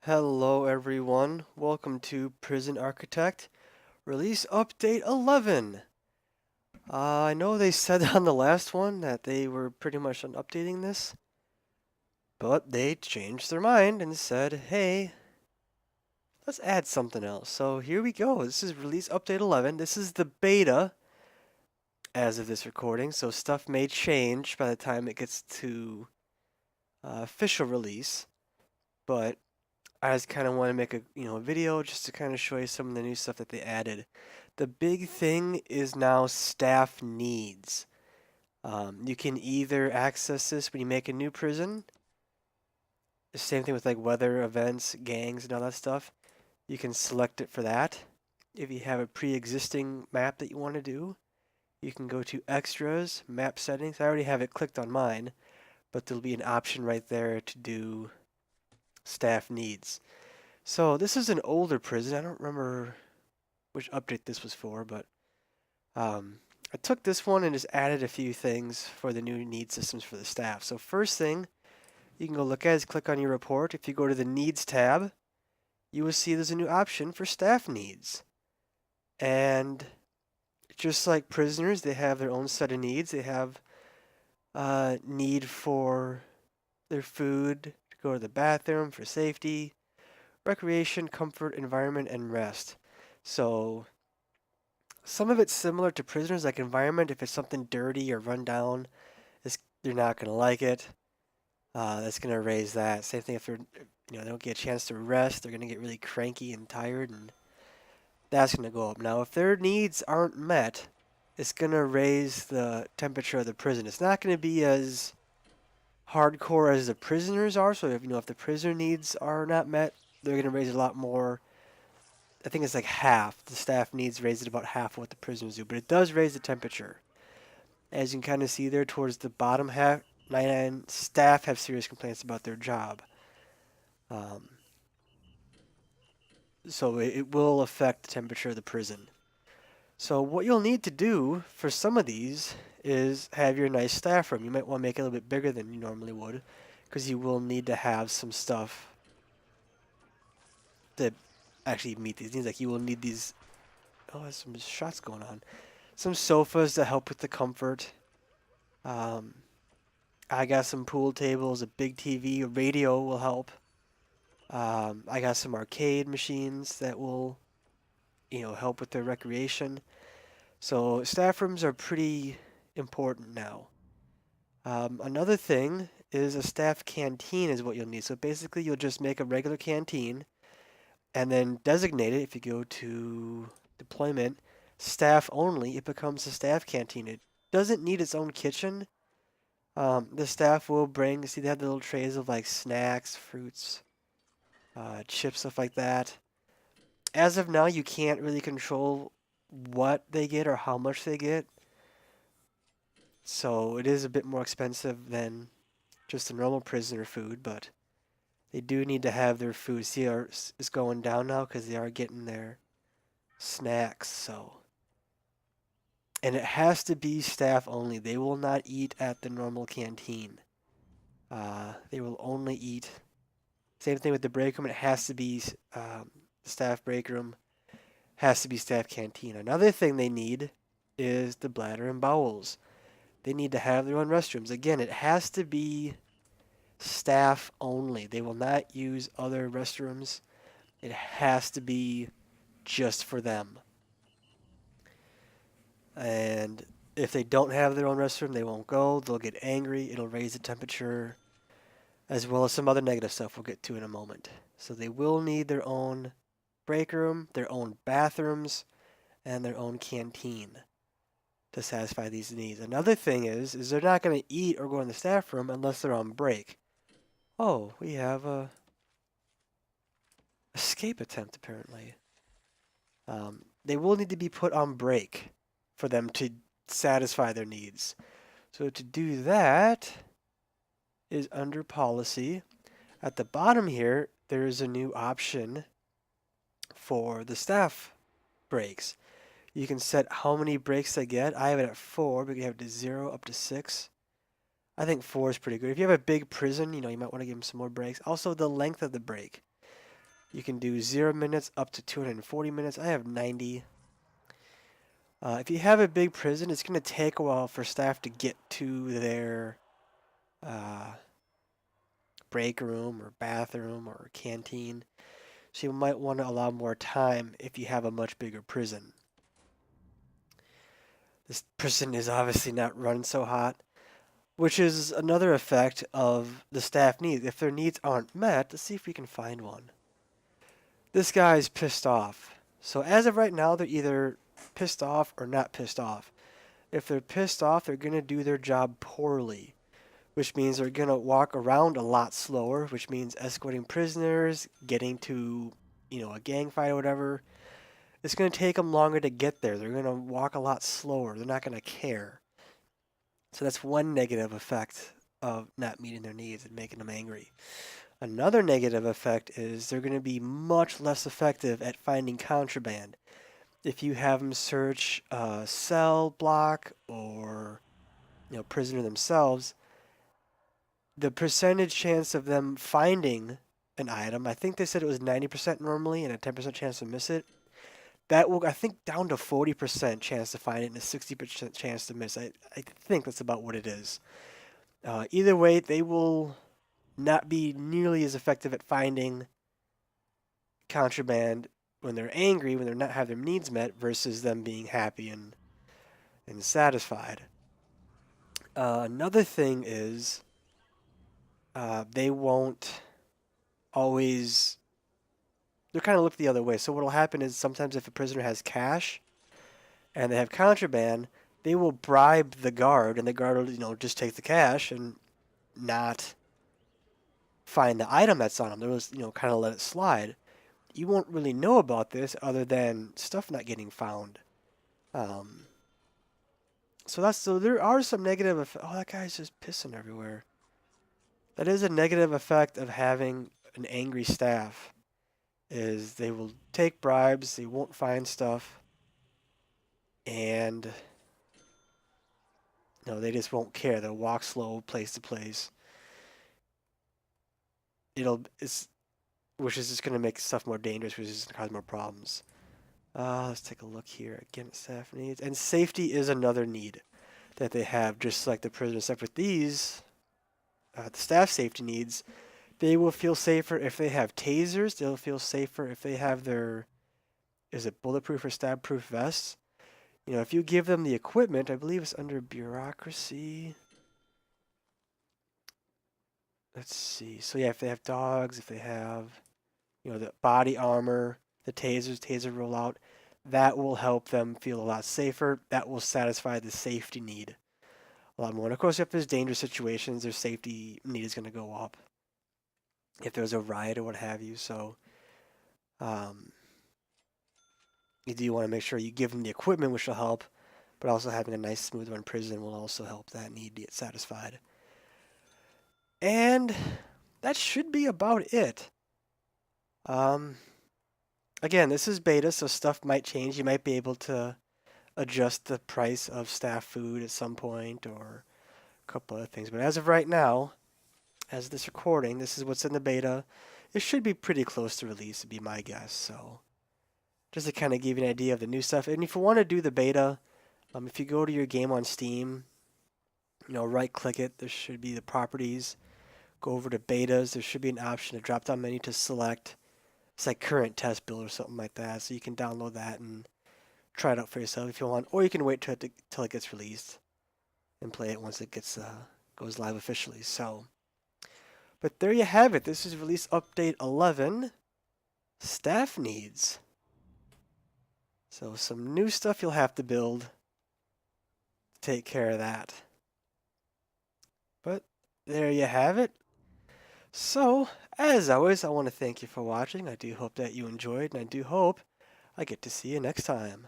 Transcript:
Hello everyone, welcome to Prison Architect Release Update 11. I know they said on the last one that they were pretty much done updating this, but they changed their mind and said, hey, let's add something else. So here we go, this is Release Update 11. This is the beta as of this recording, so stuff may change by the time it gets to official release, but I just kind of want to make a video just to kind of show you some of the new stuff that they added. The big thing is now staff needs. You can either access this when you make a new prison. The same thing with like weather events, gangs, and all that stuff. You can select it for that. If you have a pre-existing map that you want to do, you can go to extras, map settings. I already have it clicked on mine, but there'll be an option right there to do staff needs. So this is an older prison. I don't remember which update this was for, but I took this one and just added a few things for the new need systems for the staff. So first thing you can go look at is click on your report. If you go to the needs tab, you will see there's a new option for staff needs. And just like prisoners, they have their own set of needs. They have need for their food, to go to the bathroom, for safety, recreation, comfort, environment, and rest. So some of it's similar to prisoners, like environment. If it's something dirty or run down, they're not gonna like it. That's gonna raise that. Same thing if they don't get a chance to rest, they're gonna get really cranky and tired, and that's gonna go up. Now, if their needs aren't met, it's gonna raise the temperature of the prison. It's not gonna be as hardcore as the prisoners are. So if the prisoner needs are not met, they're gonna raise a lot more. I think it's like half. The staff needs raised at about half of what the prisoners do, but it does raise the temperature. As you can kind of see there towards the bottom half, 99 staff have serious complaints about their job. Um, so it will affect the temperature of the prison. So what you'll need to do for some of these is have your nice staff room. You might want to make it a little bit bigger than you normally would, because you will need to have some stuff to actually meet these needs. Like you will need these. Oh, there's some shots going on. Some sofas to help with the comfort. Um, I got some pool tables, a big TV, a radio will help. I got some arcade machines that will, help with their recreation. So staff rooms are pretty important now. Another thing is a staff canteen is what you'll need. So basically, you'll just make a regular canteen and then designate it. If you go to deployment, staff only, it becomes a staff canteen. It doesn't need its own kitchen. The staff will bring, see, they have the little trays of like snacks, fruits, chips, stuff like that. As of now, you can't really control what they get or how much they get. So it is a bit more expensive than just the normal prisoner food, but they do need to have their food. See, is going down now because they are getting their snacks. So, and it has to be staff only. They will not eat at the normal canteen. They will only eat. Same thing with the break room. It has to be staff break room. Has to be staff canteen. Another thing they need is the bladder and bowels. They need to have their own restrooms. Again, it has to be staff only. They will not use other restrooms. It has to be just for them. And if they don't have their own restroom, they won't go. They'll get angry. It'll raise the temperature, as well as some other negative stuff we'll get to in a moment. So they will need their own break room, their own bathrooms, and their own canteen to satisfy these needs. Another thing is they're not going to eat or go in the staff room unless they're on break. Oh, we have a escape attempt apparently. They will need to be put on break for them to satisfy their needs. So to do that is under policy. At the bottom here, there is a new option for the staff breaks. You can set how many breaks they get. I have it at 4, but you have it to 0 up to 6. I think 4 is pretty good. If you have a big prison, you might want to give them some more breaks. Also, the length of the break. You can do 0 minutes up to 240 minutes. I have 90. If you have a big prison, it's going to take a while for staff to get to their break room or bathroom or canteen. So you might want to allow more time if you have a much bigger prison. This prison is obviously not run so hot, which is another effect of the staff needs. If their needs aren't met, let's see if we can find one. This guy's pissed off. So as of right now, they're either pissed off or not pissed off. If they're pissed off, they're going to do their job poorly, which means they're going to walk around a lot slower, which means escorting prisoners, getting to, a gang fight or whatever. It's going to take them longer to get there. They're going to walk a lot slower. They're not going to care. So that's one negative effect of not meeting their needs and making them angry. Another negative effect is they're going to be much less effective at finding contraband. If you have them search a cell block or prisoner themselves, the percentage chance of them finding an item, I think they said it was 90% normally and a 10% chance to miss it. That will, I think, down to 40% chance to find it and a 60% chance to miss. I think that's about what it is. Either way, they will not be nearly as effective at finding contraband when they're angry, when they're not have their needs met, versus them being happy and satisfied. Another thing is they won't always. They'll kind of look the other way. So what will happen is sometimes if a prisoner has cash and they have contraband, they will bribe the guard, and the guard will just take the cash and not find the item that's on them. They'll just kind of let it slide. You won't really know about this other than stuff not getting found. So there are some negative effects. Oh, that guy's just pissing everywhere. That is a negative effect of having an angry staff. Is they will take bribes, they won't find stuff, and they just won't care. They'll walk slow, place to place. Which is just going to make stuff more dangerous, which is going to cause more problems. Let's take a look here. Again, staff needs. And safety is another need that they have, just like the prison. Except with these, the staff safety needs, they will feel safer if they have tasers. They'll feel safer if they have their, is it bulletproof or stab-proof vests? If you give them the equipment, I believe it's under bureaucracy. Let's see. So yeah, if they have dogs, if they have, the body armor, the taser rollout, that will help them feel a lot safer. That will satisfy the safety need a lot more. And of course, if there's dangerous situations, their safety need is going to go up. If there's a riot or what have you. So you do want to make sure you give them the equipment, which will help, but also having a nice smooth run prison will also help that need get satisfied. And that should be about it. Again, this is beta, so stuff might change. You might be able to adjust the price of staff food at some point or a couple other things. But as of right now, as this recording, this is what's in the beta. It should be pretty close to release, would be my guess. So just to kind of give you an idea of the new stuff. And if you want to do the beta, if you go to your game on Steam, right-click it. There should be the properties. Go over to betas. There should be an option, a drop-down menu to select. It's like current test build or something like that. So you can download that and try it out for yourself if you want. Or you can wait till it gets released and play it once it goes live officially. So, but there you have it. This is release update 11. Staff needs. So some new stuff you'll have to build to take care of that. But there you have it. So, as always, I want to thank you for watching. I do hope that you enjoyed, and I do hope I get to see you next time.